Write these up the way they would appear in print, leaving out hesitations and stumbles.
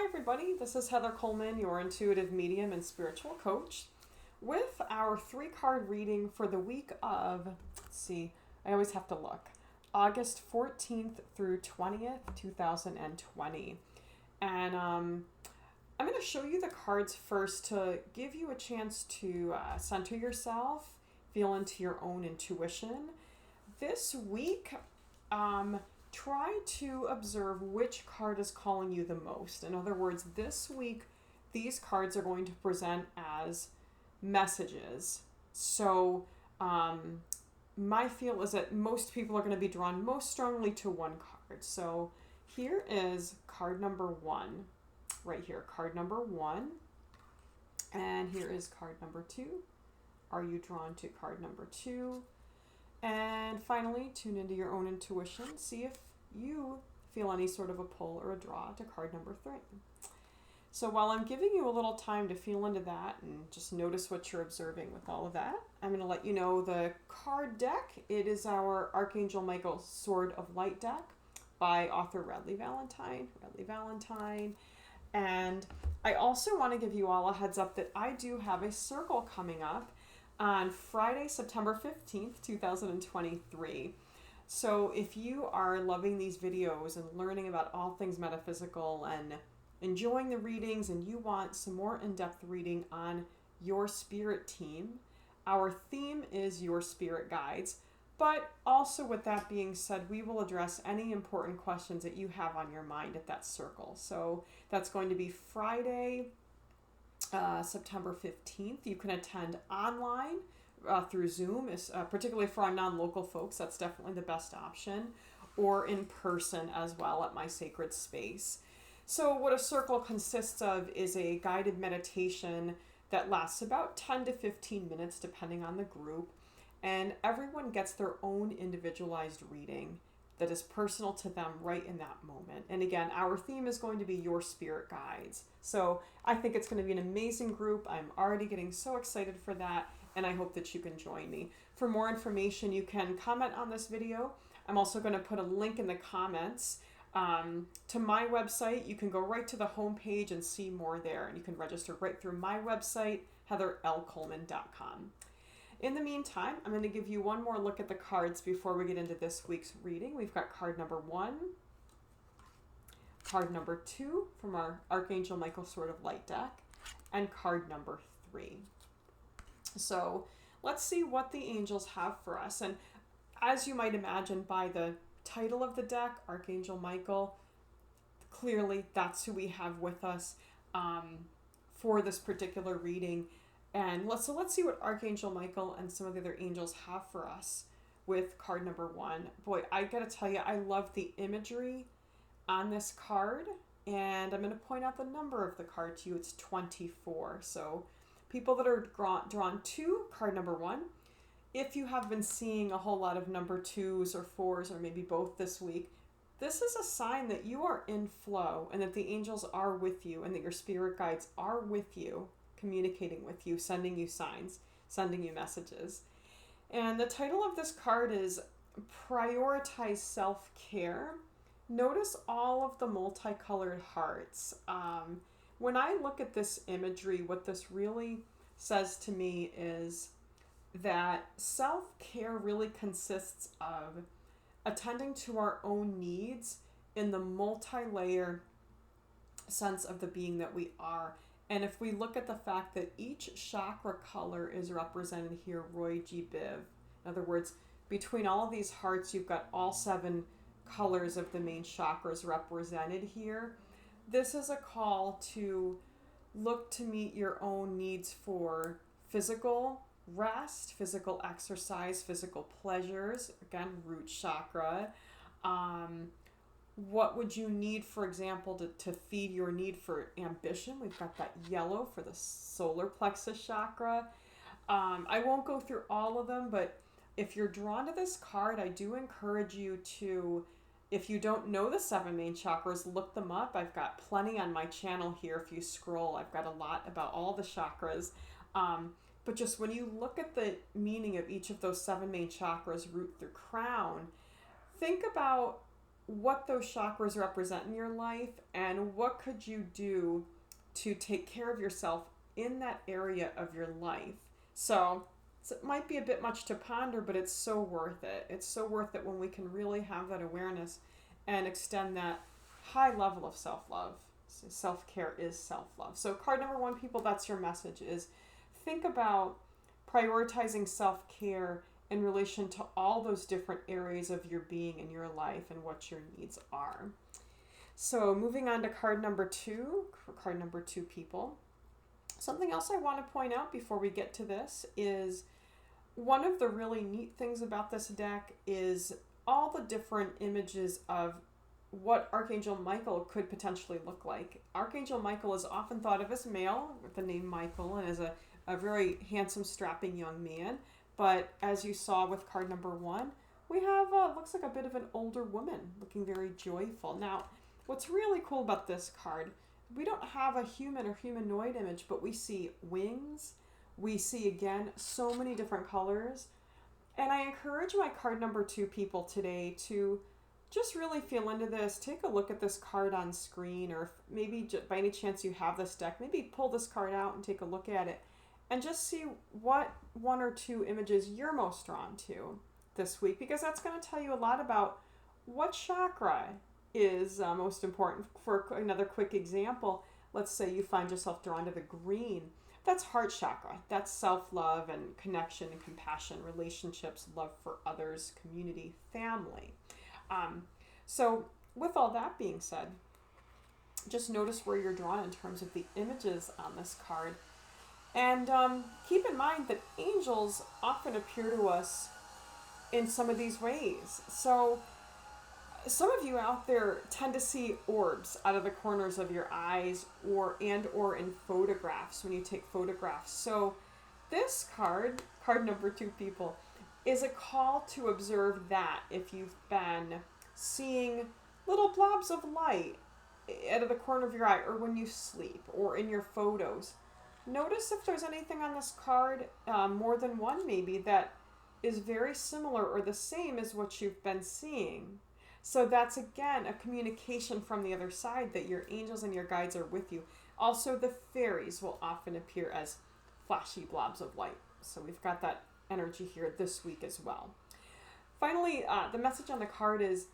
everybody, this is Heather Coleman, your intuitive medium and spiritual coach, with our 3-card reading for the week of, let's see, I always have to look, August 14th through 20th, 2020. And I'm going to show you the cards first to give you a chance to center yourself, feel into your own intuition. This week, try to observe which card is calling you the most. In other words, this week, these cards are going to present as messages. So my feel is that most people are going to be drawn most strongly to one card. So here is card number 1, right here, card number 1. And here is card number 2. Are you drawn to card number 2? And finally, tune into your own intuition. See if you feel any sort of a pull or a draw to card number 3. So while I'm giving you a little time to feel into that and just notice what you're observing with all of that, I'm going to let you know the card deck. It is our Archangel Michael Sword of Light deck by author Radleigh Valentine. And I also want to give you all a heads up that I do have a circle coming up on Friday, September 15th, 2023. So if you are loving these videos and learning about all things metaphysical and enjoying the readings and you want some more in-depth reading on your spirit team, our theme is your spirit guides. But also with that being said, we will address any important questions that you have on your mind at that circle. So that's going to be Friday, September 15th. You can attend online through Zoom, particularly for our non-local folks. That's definitely the best option, or in person as well at my sacred space. So what a circle consists of is a guided meditation that lasts about 10 to 15 minutes depending on the group, and everyone gets their own individualized reading that is personal to them right in that moment. And again, our theme is going to be your spirit guides. So I think it's going to be an amazing group. I'm already getting so excited for that, and I hope that you can join me. For more information, you can comment on this video. I'm also going to put a link in the comments to my website. You can go right to the homepage and see more there, and you can register right through my website, heatherlcoleman.com. In the meantime, I'm going to give you one more look at the cards before we get into this week's reading. We've got card number 1, card number 2 from our Archangel Michael Sword of Light deck, and card number 3. So let's see what the angels have for us. And as you might imagine by the title of the deck, Archangel Michael, clearly that's who we have with us for this particular reading. And let's see what Archangel Michael and some of the other angels have for us with card number 1. Boy, I gotta tell you, I love the imagery on this card, and I'm going to point out the number of the card to you. It's 24. So people that are drawn to card number 1, if you have been seeing a whole lot of number 2s or 4s or maybe both this week, this is a sign that you are in flow and that the angels are with you and that your spirit guides are with you, communicating with you, sending you signs, sending you messages. And the title of this card is Prioritize Self-Care. Notice all of the multicolored hearts. When I look at this imagery, what this really says to me is that self-care really consists of attending to our own needs in the multi-layer sense of the being that we are. And if we look at the fact that each chakra color is represented here, Roy G. Biv, in other words, between all of these hearts, you've got all 7 colors of the main chakras represented here. This is a call to look to meet your own needs for physical rest, physical exercise, physical pleasures, again, root chakra. What would you need, for example, to feed your need for ambition? We've got that yellow for the solar plexus chakra. I won't go through all of them, but if you're drawn to this card, I do encourage you to, if you don't know the 7 main chakras, look them up. I've got plenty on my channel here. If you scroll, I've got a lot about all the chakras. But just when you look at the meaning of each of those 7 main chakras, root through crown, think about what those chakras represent in your life and what could you do to take care of yourself in that area of your life. So it might be a bit much to ponder, but it's so worth it. It's so worth it when we can really have that awareness and extend that high level of self-love. So self-care is self-love. So card number 1, people, that's your message, is think about prioritizing self-care in relation to all those different areas of your being in your life and what your needs are. So moving on to card number 2, card number 2, people. Something else I want to point out before we get to this is one of the really neat things about this deck is all the different images of what Archangel Michael could potentially look like. Archangel Michael is often thought of as male with the name Michael and as a very handsome, strapping young man. But as you saw with card number 1, we have, looks like a bit of an older woman looking very joyful. Now, what's really cool about this card, we don't have a human or humanoid image, but we see wings. We see, again, so many different colors. And I encourage my card number 2 people today to just really feel into this. Take a look at this card on screen, or if maybe by any chance you have this deck, maybe pull this card out and take a look at it. And just see what 1 or 2 images you're most drawn to this week, because that's going to tell you a lot about what chakra is most important. For another quick example, let's say you find yourself drawn to the green. That's heart chakra. That's self-love and connection and compassion, relationships, love for others, community, family. So with all that being said, just notice where you're drawn in terms of the images on this card. And keep in mind that angels often appear to us in some of these ways. So some of you out there tend to see orbs out of the corners of your eyes or in photographs when you take photographs. So this card number 2, people, is a call to observe that if you've been seeing little blobs of light out of the corner of your eye, or when you sleep, or in your photos. Notice if there's anything on this card, more than one maybe, that is very similar or the same as what you've been seeing. So that's, again, a communication from the other side that your angels and your guides are with you. Also, the fairies will often appear as flashy blobs of light. So we've got that energy here this week as well. Finally, the message on the card is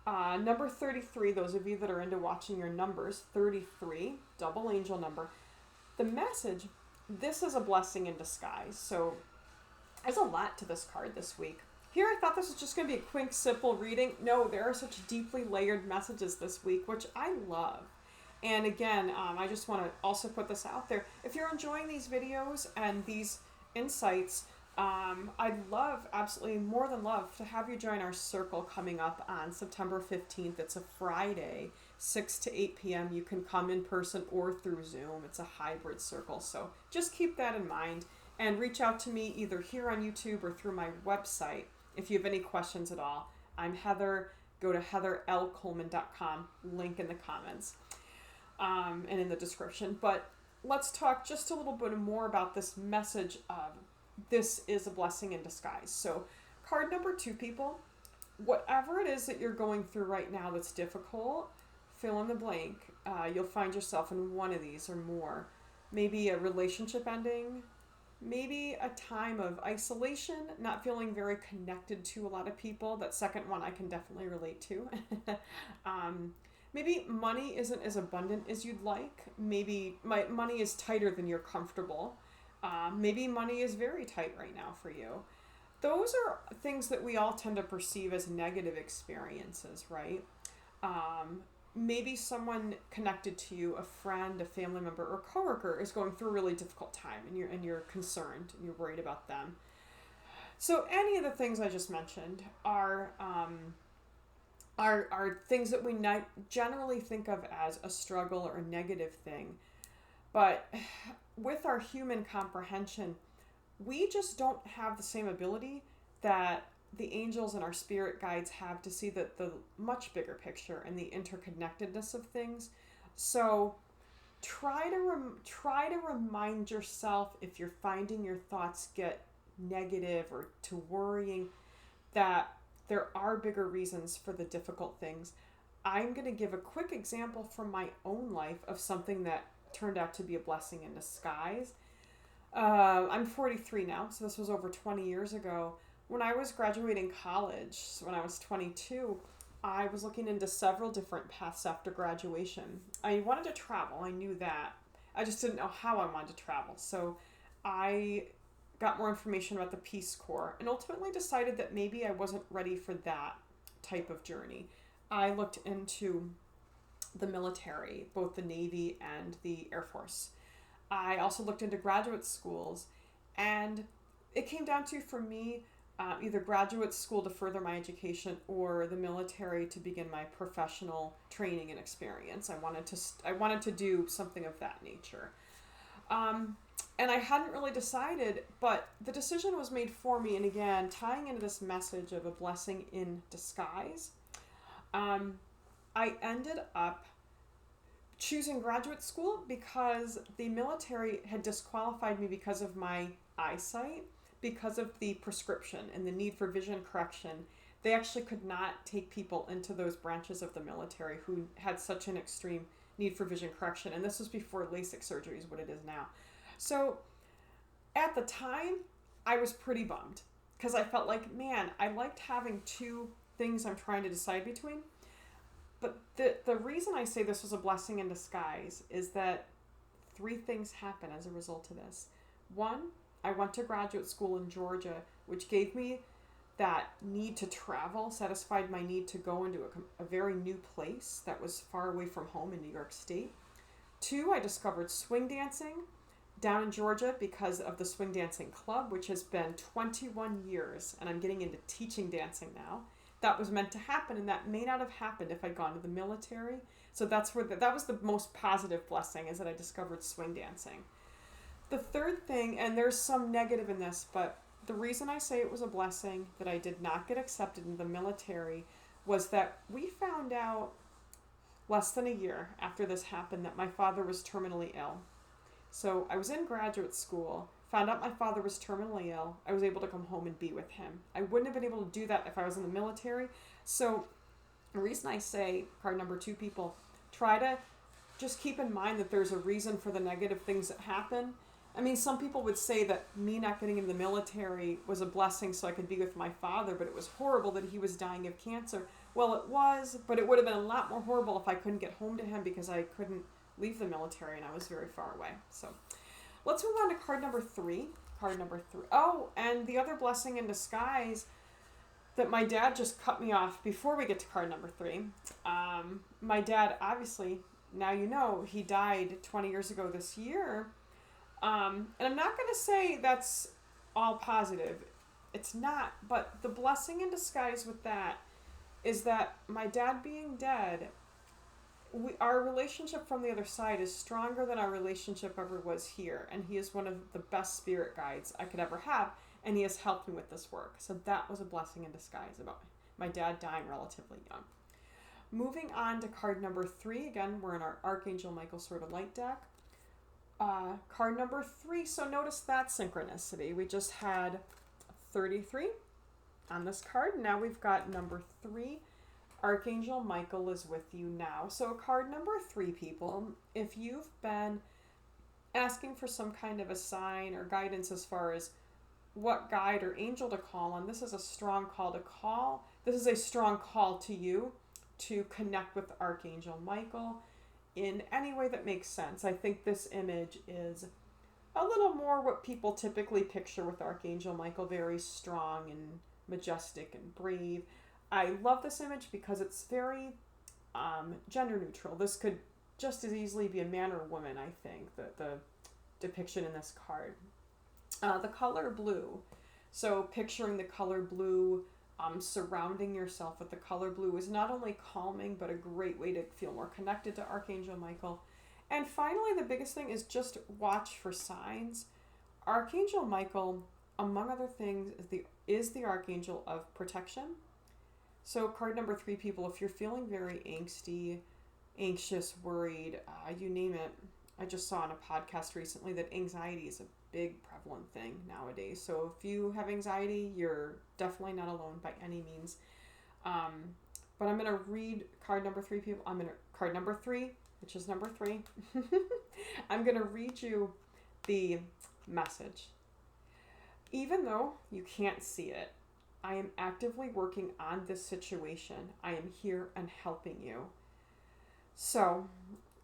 number 33. Those of you that are into watching your numbers, 33, double angel number. The message, this is a blessing in disguise. So there's a lot to this card this week. Here I thought this was just going to be a quick, simple reading. No, there are such deeply layered messages this week, which I love. And again, I just want to also put this out there. If you're enjoying these videos and these insights, I'd love, absolutely more than love, to have you join our circle coming up on September 15th. It's a Friday, 6 to 8 p.m. You can come in person or through Zoom. It's a hybrid circle. So just keep that in mind and reach out to me either here on YouTube or through my website if you have any questions at all. I'm Heather. Go to heatherlcoleman.com, link in the comments and in the description. But let's talk just a little bit more about this message of this is a blessing in disguise. So card number 2, people, whatever it is that you're going through right now that's difficult, fill in the blank. You'll find yourself in one of these or more. Maybe a relationship ending, maybe a time of isolation, not feeling very connected to a lot of people. That second one I can definitely relate to. Maybe money isn't as abundant as you'd like. Maybe money is tighter than you're comfortable. Maybe money is very tight right now for you. Those are things that we all tend to perceive as negative experiences, right? Maybe someone connected to you, a friend, a family member, or coworker, is going through a really difficult time, and you're concerned and you're worried about them. So any of the things I just mentioned are things that we generally think of as a struggle or a negative thing. But with our human comprehension, we just don't have the same ability that the angels and our spirit guides have to see the much bigger picture and the interconnectedness of things. So try to remind yourself, if you're finding your thoughts get negative or to worrying, that there are bigger reasons for the difficult things. I'm going to give a quick example from my own life of something that turned out to be a blessing in disguise. I'm 43 now, so this was over 20 years ago. When I was graduating college, when I was 22, I was looking into several different paths after graduation. I wanted to travel, I knew that. I just didn't know how I wanted to travel. So I got more information about the Peace Corps and ultimately decided that maybe I wasn't ready for that type of journey. I looked into the military, both the Navy and the Air Force. I also looked into graduate schools, and it came down to, for me, either graduate school to further my education or the military to begin my professional training and experience. I wanted to do something of that nature. And I hadn't really decided, but the decision was made for me. And again, tying into this message of a blessing in disguise, I ended up choosing graduate school because the military had disqualified me because of my eyesight, because of the prescription and the need for vision correction. They actually could not take people into those branches of the military who had such an extreme need for vision correction. And this was before LASIK surgery is what it is now. So at the time, I was pretty bummed because I felt like, man, I liked having two things I'm trying to decide between. But the reason I say this was a blessing in disguise is that three things happen as a result of this. One, I went to graduate school in Georgia, which gave me that need to travel, satisfied my need to go into a very new place that was far away from home in New York State. Two, I discovered swing dancing down in Georgia because of the Swing Dancing Club, which has been 21 years, and I'm getting into teaching dancing now. That was meant to happen, and that may not have happened if I'd gone to the military. So that's where that was the most positive blessing, is that I discovered swing dancing. The third thing, and there's some negative in this, but the reason I say it was a blessing that I did not get accepted in the military was that we found out less than a year after this happened that my father was terminally ill. So I was in graduate school, found out my father was terminally ill. I was able to come home and be with him. I wouldn't have been able to do that if I was in the military. So the reason I say, card number 2, people, try to just keep in mind that there's a reason for the negative things that happen. I mean, some people would say that me not getting in the military was a blessing so I could be with my father, but it was horrible that he was dying of cancer. Well, it was, but it would have been a lot more horrible if I couldn't get home to him because I couldn't leave the military and I was very far away. So let's move on to card number 3. Card number 3. Oh, and the other blessing in disguise that my dad just cut me off before we get to card number 3. My dad, obviously, now you know, he died 20 years ago this year. And I'm not going to say that's all positive. It's not. But the blessing in disguise with that is that my dad being dead, our relationship from the other side is stronger than our relationship ever was here. And he is one of the best spirit guides I could ever have. And he has helped me with this work. So that was a blessing in disguise about my dad dying relatively young. Moving on to card number 3. Again, we're in our Archangel Michael Sword of Light deck. Card number 3. So notice that synchronicity. We just had 33 on this card. Now we've got number 3. Archangel Michael is with you now. So card number 3, people, if you've been asking for some kind of a sign or guidance as far as what guide or angel to call on, this is a strong call to call. This is a strong call to you to connect with Archangel Michael in any way that makes sense. I think this image is a little more what people typically picture with Archangel Michael, very strong and majestic and brave. I love this image because it's very gender neutral. This could just as easily be a man or a woman, I think, the depiction in this card. The color blue. So picturing the color blue, surrounding yourself with the color blue is not only calming, but a great way to feel more connected to Archangel Michael. And finally, the biggest thing is just watch for signs. Archangel Michael, among other things, is the Archangel of protection. So card number 3, people, if you're feeling very angsty, anxious, worried, you name it. I just saw on a podcast recently that anxiety is a big prevalent thing nowadays. So if you have anxiety, you're definitely not alone by any means. But I'm going to read card number 3, people. Card number 3, which is number 3. I'm going to read you the message. Even though you can't see it, I am actively working on this situation. I am here and helping you. So,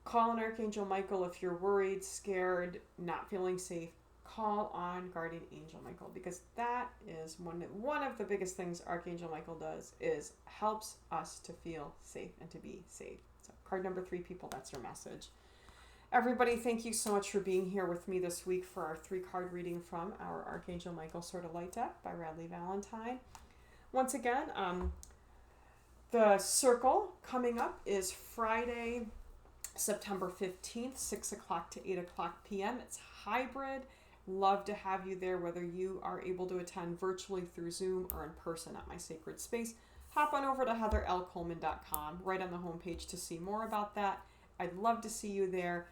call on Archangel Michael if you're worried, scared, not feeling safe. Call on Guardian Angel Michael, because that is one of the biggest things Archangel Michael does, is helps us to feel safe and to be safe. So card number 3, people, that's your message. Everybody, thank you so much for being here with me this week for our 3-card reading from our Archangel Michael Sword of Light deck by Radley Valentine. Once again, the circle coming up is Friday, September 15th, 6 o'clock to 8 o'clock p.m. It's hybrid. Love to have you there, whether you are able to attend virtually through Zoom or in person at my sacred space. Hop on over to heatherlcoleman.com, right on the homepage, to see more about that. I'd love to see you there,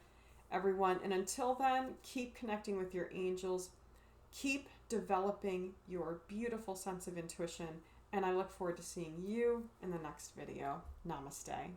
everyone. And until then, keep connecting with your angels. Keep developing your beautiful sense of intuition. And I look forward to seeing you in the next video. Namaste.